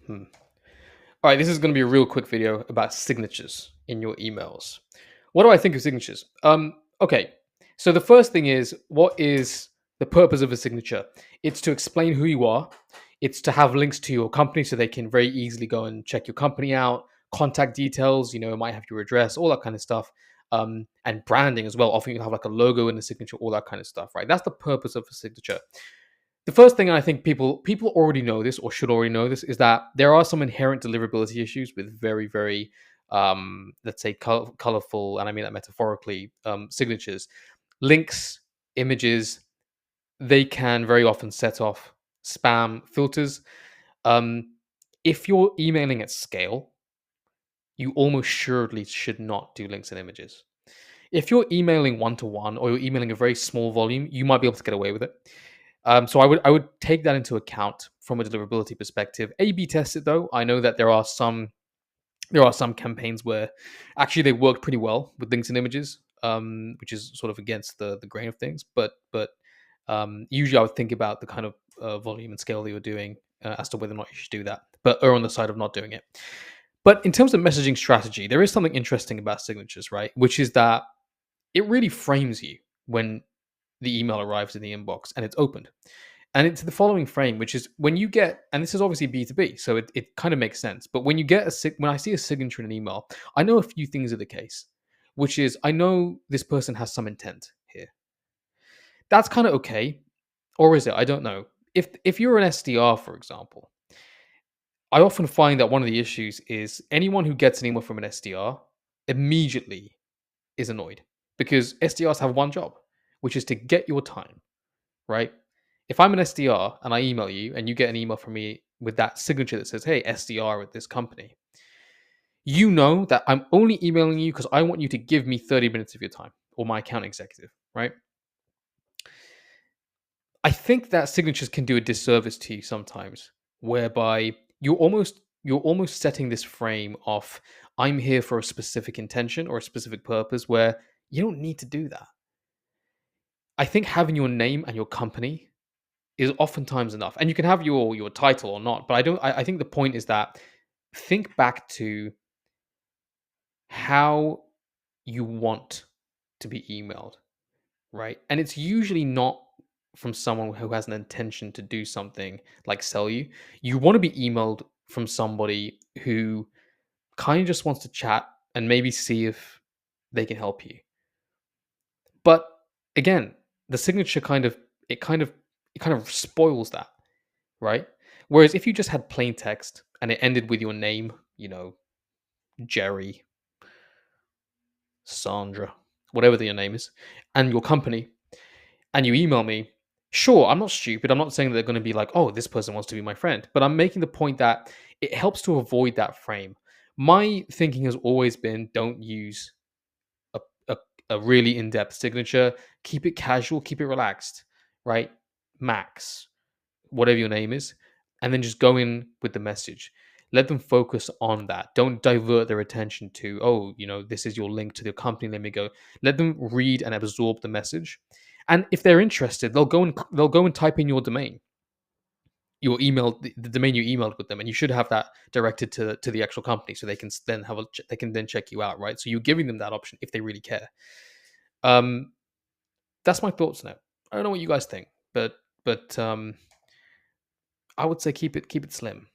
Hmm. All right, this is going to be a real quick video about signatures in your emails. What do I think of signatures? Okay, so the first thing is, what is the purpose of a signature? It's to explain who you are. It's to have links to your company so they can very easily go and check your company out. Contact details, it might have your address, all that kind of stuff. And branding as well. Often you have like a logo in the signature, all that kind of stuff, right? That's the purpose of a signature. The first thing I think people already know this or should already know this is that there are some inherent deliverability issues with very let's say colorful, and I mean that metaphorically, signatures. Links, images, they can very often set off spam filters. um, if you're emailing at scale, you almost surely should not do links and images. If you're emailing one to one or you're emailing a very small volume, you might be able to get away with it. So I would take that into account from a deliverability perspective. A/B test it though. I know that there are some campaigns where actually they work pretty well with links and images, which is sort of against the grain of things. But usually I would think about the kind of volume and scale that you're doing as to whether or not you should do that. But err on the side of not doing it. But in terms of messaging strategy, there is something interesting about signatures, right? Which is that it really frames you when the email arrives in the inbox and it's opened. And it's the following frame, which is when you get, and this is obviously B2B, so it kind of makes sense. But when you get when I see a signature in an email, I know a few things are the case, which is I know this person has some intent here. That's kind of okay, or is it? I don't know. If you're an SDR, for example, I often find that one of the issues is anyone who gets an email from an SDR immediately is annoyed because SDRs have one job, which is to get your time, right? If I'm an SDR and I email you and you get an email from me with that signature that says, hey, SDR at this company, you know that I'm only emailing you because I want you to give me 30 minutes of your time or my account executive, right? I think that signatures can do a disservice to you sometimes, whereby you're almost setting this frame of I'm here for a specific intention or a specific purpose where you don't need to do that. I think having your name and your company is oftentimes enough. And you can have your title or not, but I think the point is that think back to how you want to be emailed, right? And it's usually not from someone who has an intention to do something like sell you. You want to be emailed from somebody who kind of just wants to chat and maybe see if they can help you. But again, the signature kind of spoils that, right? Whereas if you just had plain text and it ended with your name, Jerry, Sandra, whatever your name is, and your company, and you email me, sure, I'm not stupid. I'm not saying that they're going to be like, oh, this person wants to be my friend, but I'm making the point that it helps to avoid that frame. My thinking has always been don't use a, a, a really in depth signature, keep it casual, keep it relaxed, right? Max, whatever your name is, and then just go in with the message. Let them focus on that. Don't divert their attention to, oh, this is your link to the company. Let me go. Let them read and absorb the message. And if they're interested, they'll go and type in your domain, your email, the domain you emailed with them, and you should have that directed to the actual company, so they can then they can then check you out, right? So you're giving them that option if they really care. Um, that's my thoughts now. I don't know what you guys think, but I would say keep it slim.